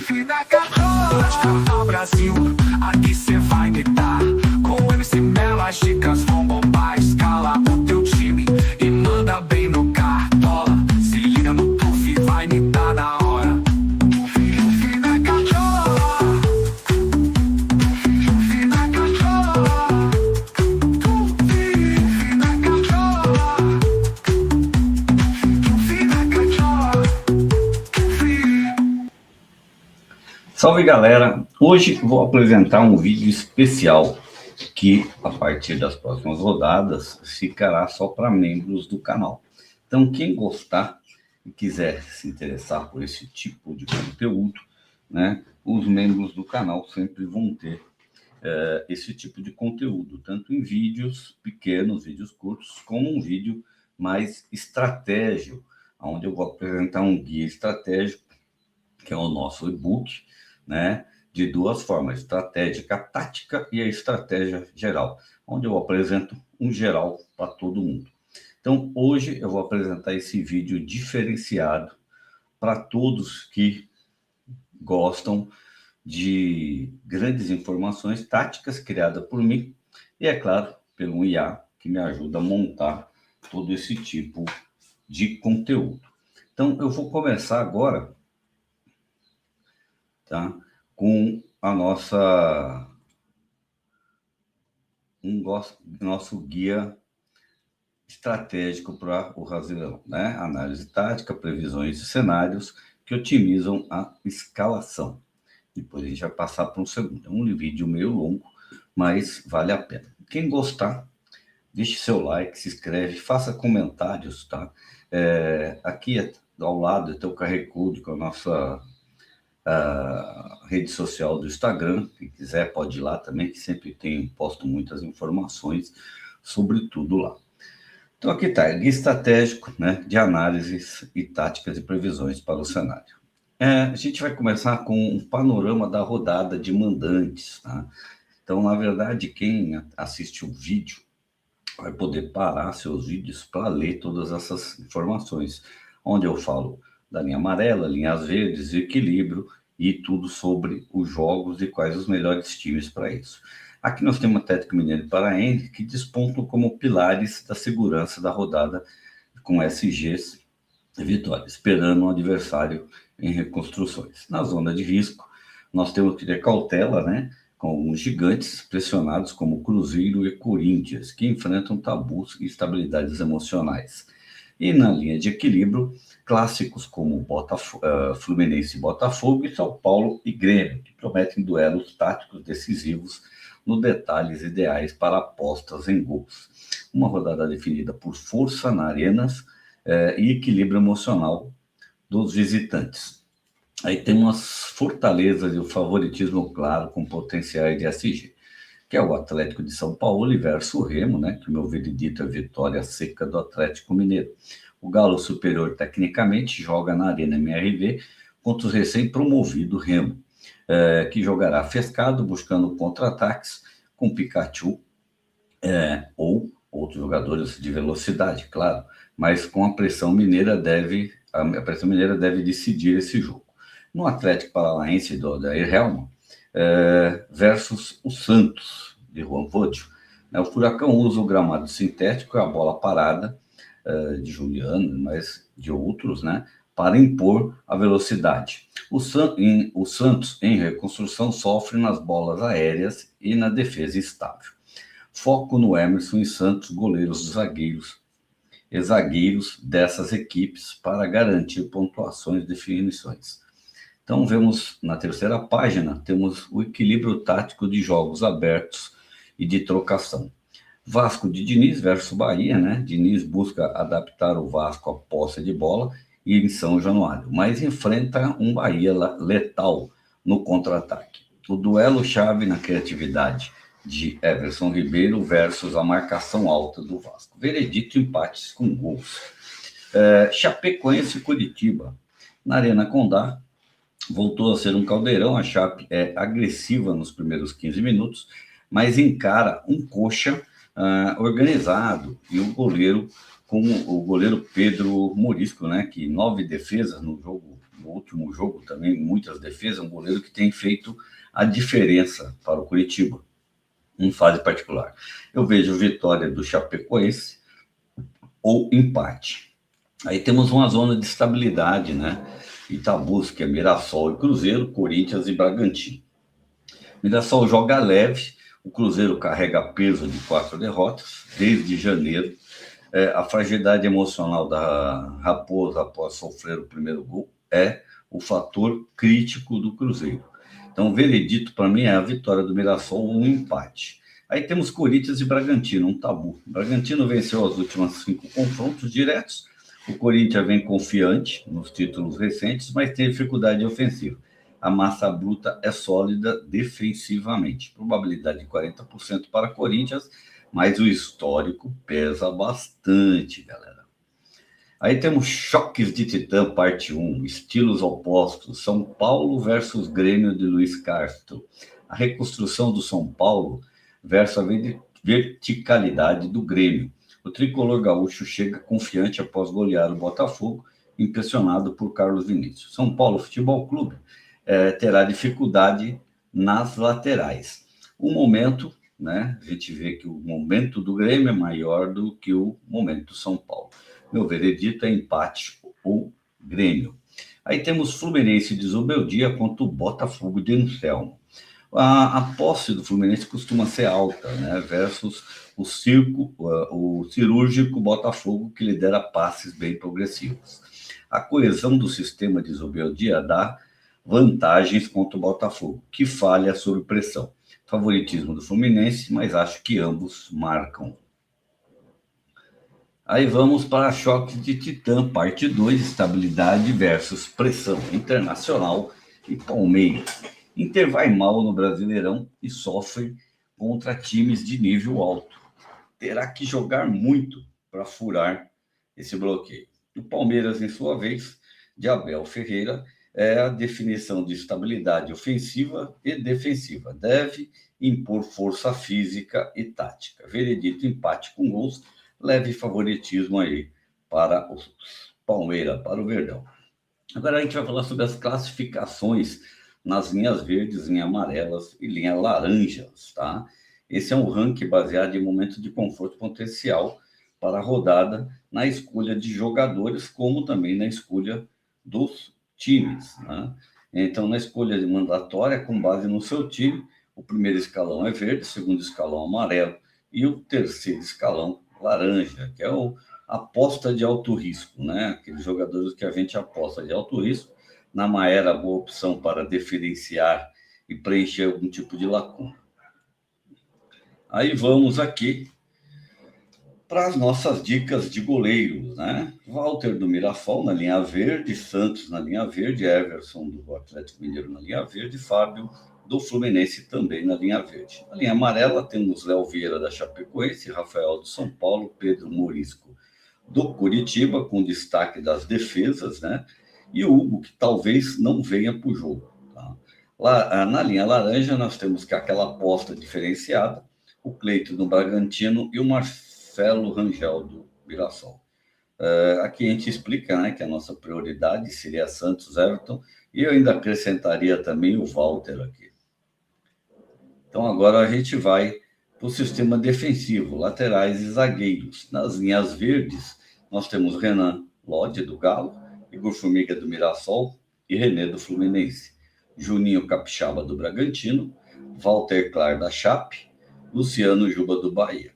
Vida cachorra, Brasil, aqui cê vai gritar. Com o MC Mela, as dicas vão bombar. Escala o teu time e manda bem no cartola. Se liga no puff, vai me dar na hora. Vida cachorra, vida cachorra, vida cachorra, vida cachorra. Salve galera, hoje vou apresentar um vídeo especial que a partir das próximas rodadas ficará só para membros do canal. Então quem gostar e quiser se interessar por esse tipo de conteúdo, né, os membros do canal sempre vão ter esse tipo de conteúdo, tanto em vídeos pequenos, vídeos curtos, como um vídeo mais estratégico, onde eu vou apresentar um guia estratégico, que é o nosso e-book, né, de duas formas, estratégica tática e a estratégia geral, onde eu apresento um geral para todo mundo. Então, hoje eu vou apresentar esse vídeo diferenciado para todos que gostam de grandes informações táticas criadas por mim e, é claro, pelo IA, que me ajuda a montar todo esse tipo de conteúdo. Então, eu vou começar agora, tá, com a nosso guia estratégico para o Brasileirão, né? Análise tática, previsões de cenários que otimizam a escalação. Depois a gente vai passar para um segundo. É um vídeo meio longo, mas vale a pena. Quem gostar, deixe seu like, se inscreve, faça comentários, tá? Aqui ao lado tem o QR Code com a nossa rede social do Instagram. Quem quiser pode ir lá também, que sempre posto muitas informações sobre tudo lá. Então aqui está, guia estratégico, né, de análises e táticas e previsões para o cenário. A gente vai começar com um panorama da rodada de mandantes, tá? Então, na verdade, quem assiste o vídeo vai poder parar seus vídeos para ler todas essas informações, onde eu falo da linha amarela, linhas verdes, equilíbrio e tudo sobre os jogos e quais os melhores times para isso. Aqui nós temos o Atlético Mineiro e Paraense, que despontam como pilares da segurança da rodada com SGs e vitórias, esperando um adversário em reconstruções. Na zona de risco, nós temos que ter cautela, né, com os gigantes pressionados como Cruzeiro e Corinthians, que enfrentam tabus e estabilidades emocionais. E na linha de equilíbrio, clássicos como Fluminense e Botafogo e São Paulo e Grêmio, que prometem duelos táticos decisivos nos detalhes ideais para apostas em gols. Uma rodada definida por força na arenas e equilíbrio emocional dos visitantes. Aí tem umas fortalezas e o favoritismo claro com potenciais de SG, que é o Atlético de São Paulo versus o Remo, né, que o meu veredito é vitória seca do Atlético Mineiro. O Galo superior tecnicamente joga na Arena MRV contra o recém-promovido Remo, que jogará fescado, buscando contra-ataques com Pikachu ou outros jogadores de velocidade, claro, mas com a pressão mineira a pressão mineira deve decidir esse jogo. No Atlético Paranaense do Odair Hellmann versus o Santos de Juan Vodio, né, o Furacão usa o gramado sintético e a bola parada de Juliano, mas de outros, né, para impor a velocidade. O Santos, em reconstrução, sofre nas bolas aéreas e na defesa estável. Foco no Emerson e Santos, goleiros e zagueiros dessas equipes, para garantir pontuações e definições. Então, vemos na terceira página, temos o equilíbrio tático de jogos abertos e de trocação. Vasco de Diniz versus Bahia, né? Diniz busca adaptar o Vasco à posse de bola e em São Januário, mas enfrenta um Bahia letal no contra-ataque. O duelo-chave na criatividade de Everson Ribeiro versus a marcação alta do Vasco. Veredito, empates com gols. Chapecoense e Curitiba. Na Arena Condá, voltou a ser um caldeirão. A Chape é agressiva nos primeiros 15 minutos, mas encara um Coxa organizado e o goleiro com o goleiro Pedro Morisco, né, que 9 defesas no no último jogo também, muitas defesas, um goleiro que tem feito a diferença para o Curitiba, em fase particular. Eu vejo vitória do Chapecoense ou empate. Aí temos uma zona de estabilidade, né? Itabus, que é Mirassol e Cruzeiro, Corinthians e Bragantino. Mirassol joga leve, o Cruzeiro carrega peso de 4 derrotas desde janeiro. A fragilidade emocional da Raposa após sofrer o primeiro gol é o fator crítico do Cruzeiro. Então, o veredito para mim é a vitória do Mirassol ou um empate. Aí temos Corinthians e Bragantino, um tabu. O Bragantino venceu as últimas 5 confrontos diretos. O Corinthians vem confiante nos títulos recentes, mas tem dificuldade ofensiva. A massa bruta é sólida defensivamente. Probabilidade de 40% para Corinthians, mas o histórico pesa bastante, galera. Aí temos Choques de Titã, parte 1, estilos opostos, São Paulo versus Grêmio de Luiz Castro. A reconstrução do São Paulo versus a verticalidade do Grêmio. O tricolor gaúcho chega confiante após golear o Botafogo, impressionado por Carlos Vinícius. São Paulo Futebol Clube terá dificuldade nas laterais. O momento, né? A gente vê que o momento do Grêmio é maior do que o momento do São Paulo. Meu veredito é empate ou Grêmio. Aí temos Fluminense de Zubeldia contra o Botafogo de Anselmo. A posse do Fluminense costuma ser alta, né? Versus o cirúrgico Botafogo, que lidera passes bem progressivos. A coesão do sistema de Zubeldia dá vantagens contra o Botafogo, que falha sob pressão. Favoritismo do Fluminense, mas acho que ambos marcam. Aí vamos para Choques de Titã, parte 2, estabilidade versus pressão. Internacional e Palmeiras. Inter vai mal no Brasileirão e sofre contra times de nível alto. Terá que jogar muito para furar esse bloqueio. O Palmeiras, em sua vez, de Abel Ferreira, é a definição de estabilidade ofensiva e defensiva. Deve impor força física e tática. Veredito empate com gols, leve favoritismo aí para o Palmeiras, para o Verdão. Agora a gente vai falar sobre as classificações nas linhas verdes, linhas amarelas e linhas laranjas, tá? Esse é um ranking baseado em momento de conforto potencial para a rodada, na escolha de jogadores, como também na escolha dos times, né? Então, na escolha mandatória, com base no seu time, o primeiro escalão é verde, o segundo escalão amarelo e o terceiro escalão laranja, que é a aposta de alto risco, né? Aqueles jogadores que a gente aposta de alto risco, na Maera, boa opção para diferenciar e preencher algum tipo de lacuna. Aí vamos aqui para as nossas dicas de goleiros, né? Walter do Mirassol na linha verde, Santos na linha verde, Everson do Atlético Mineiro na linha verde, Fábio do Fluminense também na linha verde. Na linha amarela temos Léo Vieira da Chapecoense, Rafael do São Paulo, Pedro Morisco do Curitiba, com destaque das defesas, né? E o Hugo, que talvez não venha para o jogo. Tá? Lá, na linha laranja, nós temos que aquela aposta diferenciada, o Cleiton do Bragantino e o Marcelo Rangel do Mirassol. Aqui a gente explica, né, que a nossa prioridade seria Santos, Everton, e eu ainda acrescentaria também o Walter aqui. Então agora a gente vai para o sistema defensivo, laterais e zagueiros. Nas linhas verdes, nós temos Renan Lodge do Galo, Igor Formiga do Mirassol e René do Fluminense. Juninho Capixaba do Bragantino, Walter Clar da Chape, Luciano Juba do Bahia.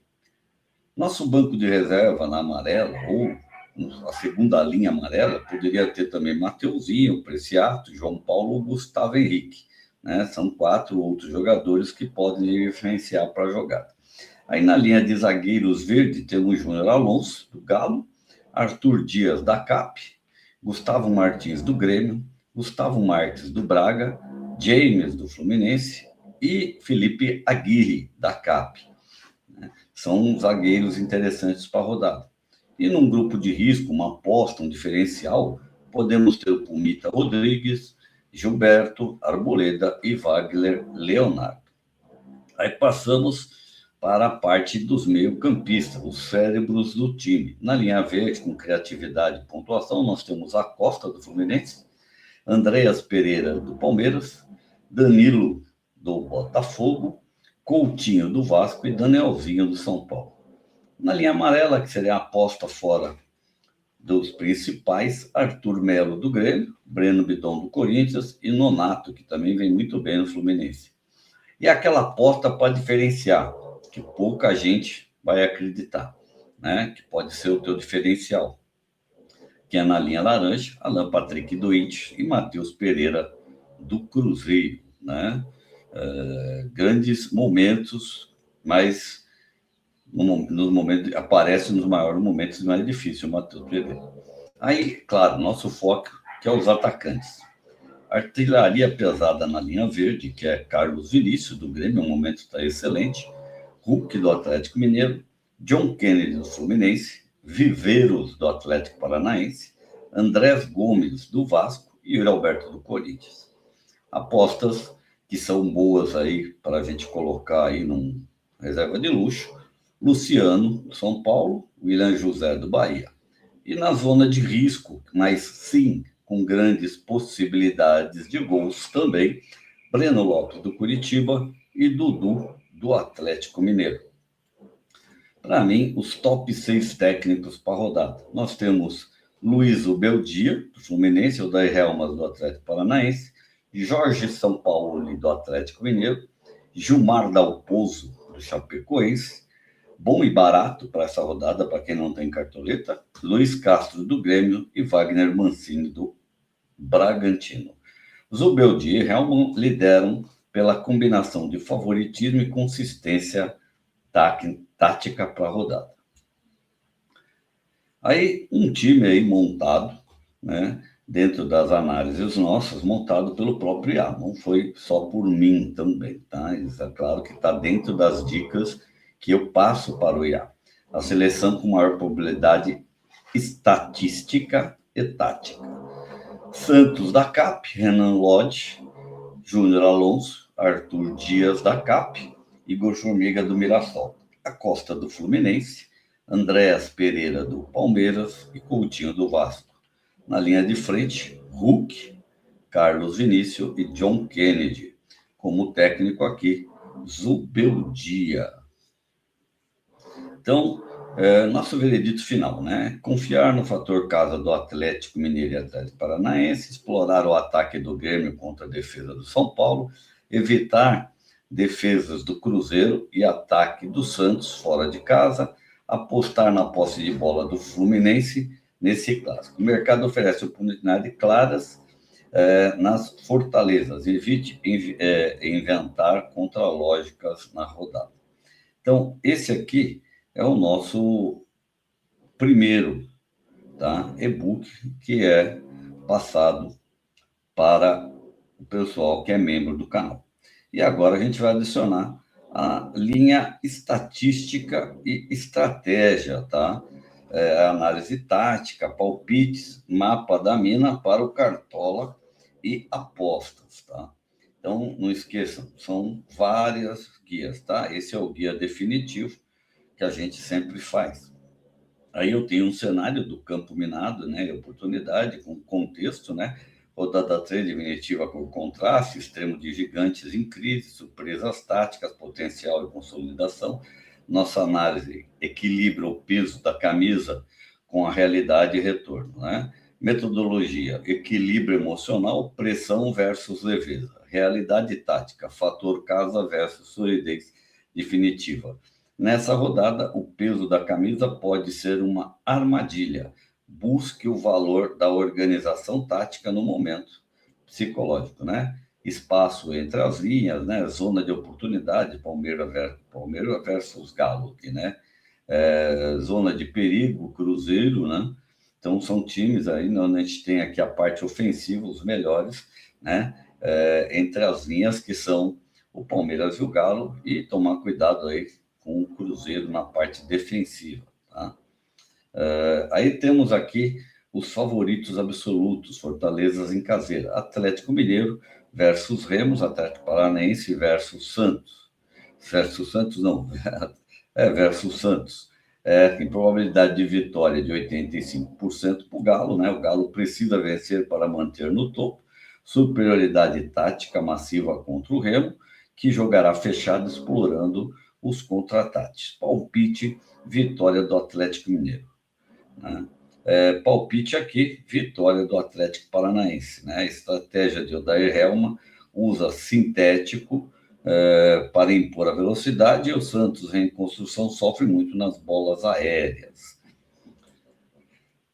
Nosso banco de reserva na amarela, ou a segunda linha amarela, poderia ter também Mateuzinho, Preciato, João Paulo ou Gustavo Henrique. Né? São 4 outros jogadores que podem diferenciar para a jogada. Aí na linha de zagueiros verde temos Júnior Alonso, do Galo, Arthur Dias, da CAP, Gustavo Martins, do Grêmio, Gustavo Marques, do Braga, James, do Fluminense e Felipe Aguirre, da CAP. São zagueiros interessantes para a rodada. E num grupo de risco, uma aposta, um diferencial, podemos ter o Pumita Rodrigues, Gilberto, Arboleda e Wagner Leonardo. Aí passamos para a parte dos meio-campistas, os cérebros do time. Na linha verde, com criatividade e pontuação, nós temos a Costa do Fluminense, Andreas Pereira, do Palmeiras, Danilo, do Botafogo, Coutinho, do Vasco e Danielzinho, do São Paulo. Na linha amarela, que seria a aposta fora dos principais, Arthur Melo, do Grêmio, Breno Bidon, do Corinthians e Nonato, que também vem muito bem no Fluminense. E aquela aposta para diferenciar, que pouca gente vai acreditar, né? Que pode ser o teu diferencial, que é na linha laranja, Alan Patrick do Inter e Matheus Pereira do Cruzeiro, né? Grandes momentos, mas nos momentos aparece nos maiores momentos mais difíceis o Matheus Pereira. Aí, claro, nosso foco que é os atacantes. Artilharia pesada na linha verde, que é Carlos Vinícius, do Grêmio, um momento está excelente. Hulk, do Atlético Mineiro. John Kennedy, do Fluminense. Viveiros, do Atlético Paranaense. Andrés Gomes, do Vasco. E Yuri Alberto, do Corinthians. Apostas que são boas aí para a gente colocar aí num reserva de luxo. Luciano, do São Paulo. William José, do Bahia. E na zona de risco, mas sim com grandes possibilidades de gols também, Breno Lopes, do Curitiba, e Dudu, do Atlético Mineiro. Para mim, os top 6 técnicos para a rodada. Nós temos Luiz Beldia, do Fluminense, Odair Helmas, do Atlético Paranaense, Jorge Sampaoli, do Atlético Mineiro, Gilmar Dalpozo, do Chapecoense, bom e barato para essa rodada, para quem não tem cartoleta, Luiz Castro, do Grêmio, e Wagner Mancini, do Bragantino. Zubeldia e Helman lideram pela combinação de favoritismo e consistência tática para a rodada. Aí, um time aí montado, né, dentro das análises nossas, montado pelo próprio IA, não foi só por mim também, tá? Isso é claro que está dentro das dicas que eu passo para o IA. A seleção com maior probabilidade estatística e tática. Santos da CAP, Renan Lodge, Júnior Alonso, Arthur Dias da CAP, Igor Formiga do Mirassol. A Costa do Fluminense, Andréas Pereira do Palmeiras e Coutinho do Vasco. Na linha de frente, Hulk, Carlos Vinícius e John Kennedy. Como técnico aqui, Zubeldia. Então, nosso veredito final, né? Confiar no fator casa do Atlético Mineiro e Atlético Paranaense, explorar o ataque do Grêmio contra a defesa do São Paulo, evitar defesas do Cruzeiro e ataque do Santos fora de casa, apostar na posse de bola do Fluminense nesse clássico. O mercado oferece oportunidades claras nas fortalezas, evite inventar contralógicas na rodada. Então, esse aqui é o nosso primeiro, tá, e-book que é passado para o pessoal que é membro do canal. E agora a gente vai adicionar a linha estatística e estratégia, tá? Análise tática, palpites, mapa da mina para o Cartola e apostas, tá? Então, não esqueçam, são várias guias, tá? Esse é o guia definitivo que a gente sempre faz. Aí eu tenho um cenário do campo minado, né? Oportunidade com contexto, né? Rodada 3 definitiva com contraste, extremo de gigantes em crise, surpresas táticas, potencial e consolidação. Nossa análise equilibra o peso da camisa com a realidade e retorno, né? Metodologia, equilíbrio emocional, pressão versus leveza. Realidade tática, fator casa versus solidez definitiva. Nessa rodada, o peso da camisa pode ser uma armadilha. Busque o valor da organização tática no momento psicológico, né? Espaço entre as linhas, né? Zona de oportunidade, Palmeiras versus Galo aqui, né? Zona de perigo, Cruzeiro, né? Então, são times aí, onde a gente tem aqui a parte ofensiva, os melhores, né? Entre as linhas que são o Palmeiras e o Galo, e tomar cuidado aí com o Cruzeiro na parte defensiva, tá? Aí temos aqui os favoritos absolutos, fortalezas em caseira. Atlético Mineiro versus Remos, Atlético Paranaense versus Santos. Versus Santos, não. Versus Santos. Tem probabilidade de vitória de 85% para o Galo, né? O Galo precisa vencer para manter no topo. superioridade tática massiva contra o Remo, que jogará fechado explorando os contra-ataques. Palpite, vitória do Atlético Mineiro. Né? Palpite aqui, vitória do Atlético Paranaense. Né? A estratégia de Odair Hellmann usa sintético para impor a velocidade, e o Santos, em construção, sofre muito nas bolas aéreas.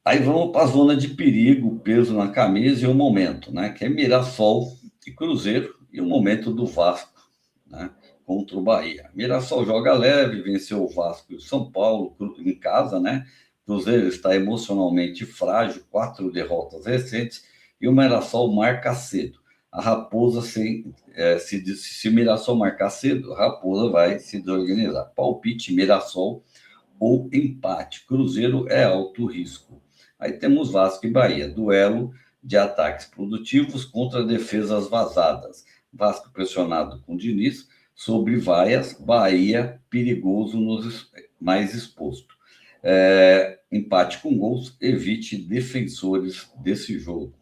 Aí vamos para a zona de perigo, peso na camisa e o momento, né? Que é Mirassol e Cruzeiro, e o momento do Vasco, né? Contra o Bahia. Mirassol joga leve, venceu o Vasco e o São Paulo em casa, né? Cruzeiro está emocionalmente frágil, 4 derrotas recentes, e o Mirassol marca cedo. A Raposa, se Mirassol marcar cedo, a Raposa vai se desorganizar. Palpite, Mirassol ou empate. Cruzeiro é alto risco. Aí temos Vasco e Bahia, duelo de ataques produtivos contra defesas vazadas. Vasco pressionado com Diniz sobre vaias, Bahia perigoso mais exposto. Empate com gols, evite defensores desse jogo.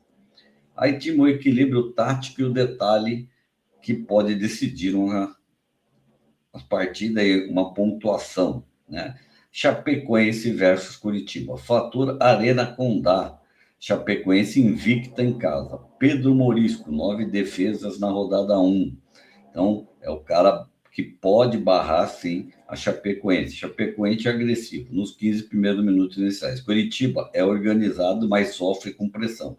Aí tinha o equilíbrio tático e o detalhe que pode decidir uma partida e uma pontuação, né? Chapecoense versus Curitiba. Fator Arena Condá. Chapecoense invicta em casa. Pedro Morisco, 9 defesas na rodada 1. Então, é o cara que pode barrar, sim, a Chapecoense. Chapecoense é agressivo nos 15 primeiros minutos iniciais. Curitiba é organizado, mas sofre com pressão.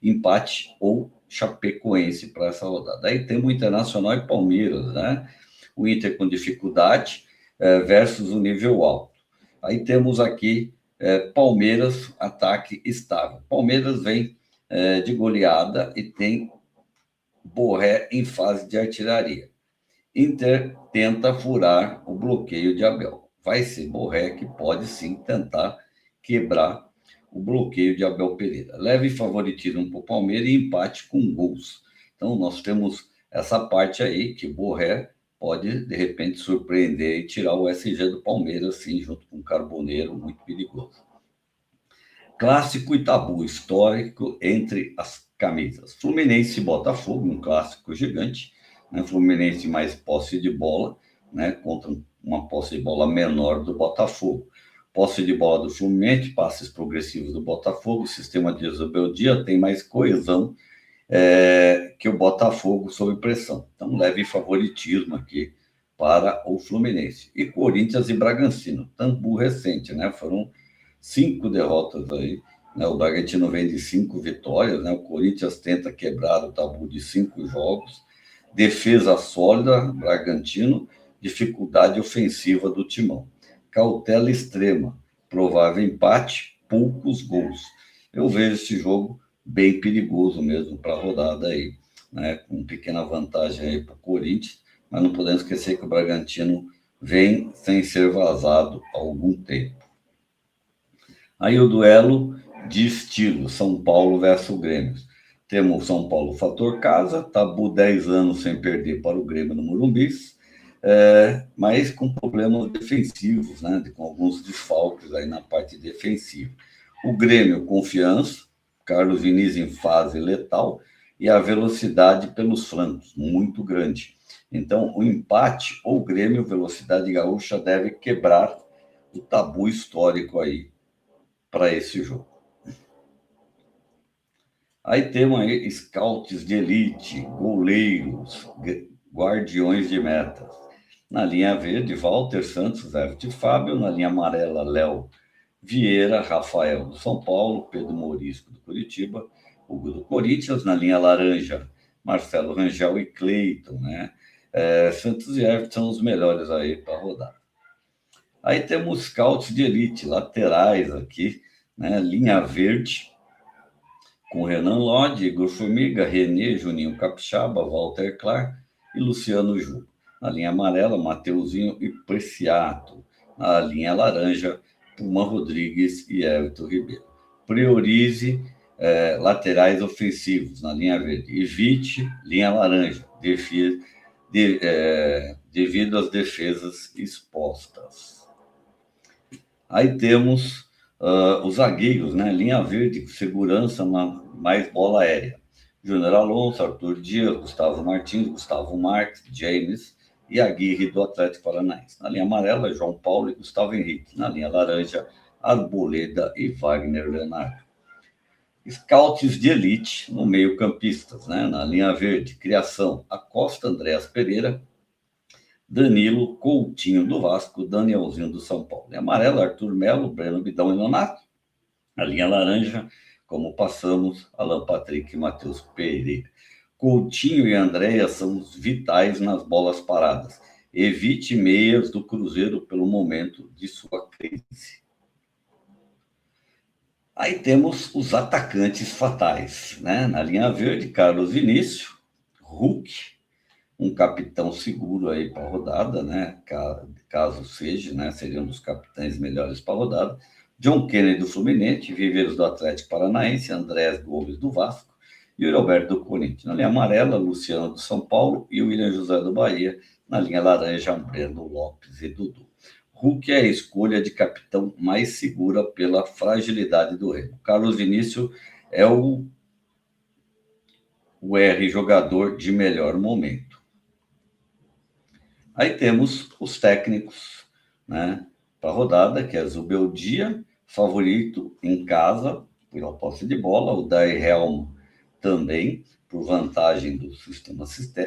Empate ou Chapecoense para essa rodada. Aí temos o Internacional e Palmeiras, né? O Inter com dificuldade versus o nível alto. Aí temos aqui Palmeiras, ataque estável. Palmeiras vem de goleada e tem Borré em fase de artilharia. Inter tenta furar o bloqueio de Abel. Vai ser Borré que pode sim tentar quebrar o bloqueio de Abel Pereira. Leve favoritismo para o Palmeiras e empate com gols. Então, nós temos essa parte aí que o Borré pode, de repente, surpreender e tirar o SG do Palmeiras, sim, junto com o Carboneiro, muito perigoso. Clássico e tabu histórico entre as camisas. Fluminense e Botafogo, um clássico gigante, né? Fluminense mais posse de bola, né? Contra uma posse de bola menor do Botafogo. Posse de bola do Fluminense, passes progressivos do Botafogo, o sistema de rebeldia tem mais coesão que o Botafogo sob pressão. Então, leve favoritismo aqui para o Fluminense. E Corinthians e Bragantino, tabu recente, né? Foram 5 derrotas aí, né? O Bragantino vem de 5 vitórias, né? O Corinthians tenta quebrar o tabu de 5 jogos. Defesa sólida, Bragantino, dificuldade ofensiva do Timão. Cautela extrema, provável empate, poucos gols. Eu vejo esse jogo bem perigoso mesmo para a rodada aí, né? Com pequena vantagem aí para o Corinthians, mas não podemos esquecer que o Bragantino vem sem ser vazado há algum tempo. Aí o duelo de estilo, São Paulo versus Grêmio. Temos São Paulo fator casa, tabu 10 anos sem perder para o Grêmio no Morumbi, mas com problemas defensivos, né? Com alguns desfalques aí na parte defensiva. O Grêmio, confiança, Carlos Diniz em fase letal e a velocidade pelos flancos, muito grande. Então, o empate ou Grêmio, velocidade gaúcha, deve quebrar o tabu histórico aí para esse jogo. Aí temos aí scouts de elite, goleiros, guardiões de metas. Na linha verde, Walter Santos, Everton Fábio. Na linha amarela, Léo Vieira, Rafael do São Paulo, Pedro Morisco do Curitiba, Hugo do Corinthians. Na linha laranja, Marcelo Rangel e Cleiton, né? Santos e Everton são os melhores aí para rodar. Aí temos scouts de elite, laterais aqui, né? Linha verde, com Renan Lodge, Igor Formiga, Renê, Juninho Capixaba, Walter Clark e Luciano Ju. Na linha amarela, Mateuzinho e Preciato. Na linha laranja, Puma Rodrigues e Everton Ribeiro. Priorize laterais ofensivos na linha verde. Evite linha laranja, devido às defesas expostas. Aí temos os zagueiros, né? Linha verde, segurança, mais bola aérea. Júnior Alonso, Arthur Dias, Gustavo Martins, Gustavo Marques, James e Aguirre do Atlético Paranaense. Na linha amarela, João Paulo e Gustavo Henrique. Na linha laranja, Arboleda e Wagner Leonardo. Scouts de elite no meio-campistas, né? Na linha verde, criação, Acosta, Andréas Pereira, Danilo, Coutinho do Vasco, Danielzinho do São Paulo. Linha amarela, Arthur Melo, Breno Bidão e Nonato. A linha laranja, como passamos, Alan Patrick e Matheus Pereira. Coutinho e Andréas são os vitais nas bolas paradas. Evite meias do Cruzeiro pelo momento de sua crise. Aí temos os atacantes fatais, né? Na linha verde, Carlos Vinícius, Hulk, um capitão seguro aí para a rodada, né? Caso seja, né? Seria um dos capitães melhores para a rodada. John Kennedy do Fluminense, Viveiros do Atlético Paranaense, Andrés Gomes do Vasco e o Roberto do Corinthians. Na linha amarela, Luciano do São Paulo e o William José do Bahia. Na linha laranja, Breno Lopes e Dudu. Hulk é a escolha de capitão mais segura pela fragilidade do Remo. Carlos Vinícius é o R jogador de melhor momento. Aí temos os técnicos, né, para a rodada, que é Zubeldia, favorito em casa, pela posse de bola, o Dair Helm também, por vantagem do sistema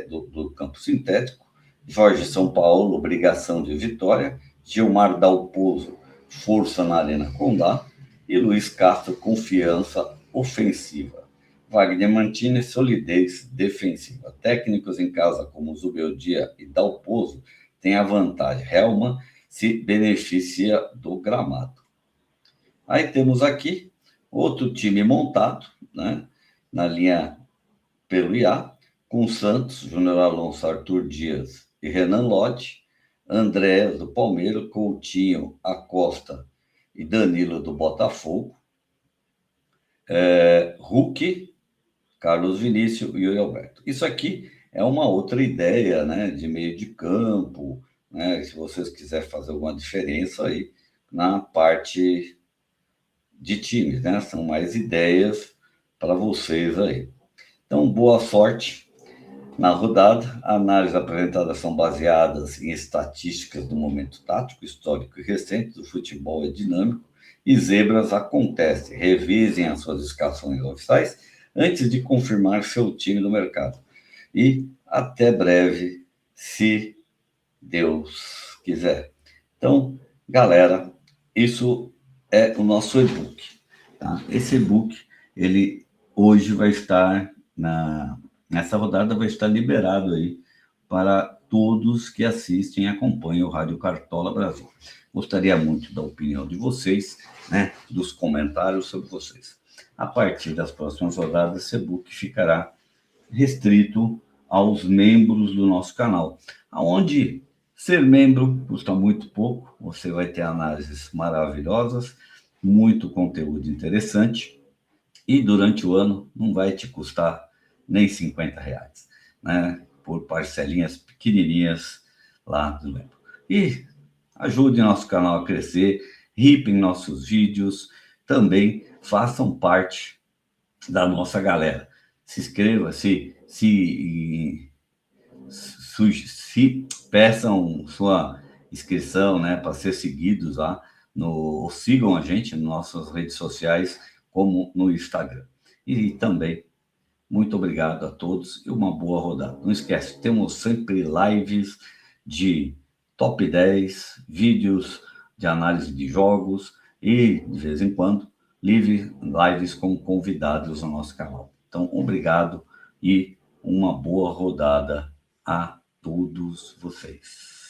do campo sintético, Jorge São Paulo, obrigação de vitória, Gilmar Dalpozo, força na Arena Condá, e Luiz Castro, confiança ofensiva. Wagner Mantini, solidez defensiva. Técnicos em casa como Zubeldia e Dalpozo têm a vantagem. Helman se beneficia do gramado. Aí temos aqui outro time montado, né, na linha pelo IA, com Santos, Júnior Alonso, Arthur Dias e Renan Lodge, André do Palmeiras, Coutinho, Acosta e Danilo do Botafogo, Hulk, Carlos Vinícius e Yuri Alberto. Isso aqui é uma outra ideia, né, de meio de campo, né, se vocês quiserem fazer alguma diferença aí na parte de times, né, são mais ideias para vocês aí. Então, boa sorte na rodada. Análises apresentadas são baseadas em estatísticas do momento tático, histórico e recente do futebol é dinâmico e zebras acontecem. Revisem as suas escalações oficiais antes de confirmar seu time no mercado. E até breve, se Deus quiser. Então, galera, isso é o nosso e-book. Tá? Esse e-book, ele hoje vai estar nessa rodada, vai estar liberado aí para todos que assistem e acompanham o Rádio Cartola Brasil. Gostaria muito da opinião de vocês, né, dos comentários sobre vocês. A partir das próximas rodadas, esse e-book ficará restrito aos membros do nosso canal, aonde ser membro custa muito pouco, você vai ter análises maravilhosas, muito conteúdo interessante, e durante o ano não vai te custar nem R$50, né? Por parcelinhas pequenininhas lá do membro. E ajude nosso canal a crescer, ripem nossos vídeos, também façam parte da nossa galera. Se inscreva, se peçam sua inscrição, né, para ser seguidos lá, sigam a gente nas nossas redes sociais, como no Instagram. E também, muito obrigado a todos e uma boa rodada. Não esquece, temos sempre lives de top 10, vídeos de análise de jogos e, de vez em quando, lives com convidados no nosso canal. Então, obrigado e uma boa rodada a todos vocês.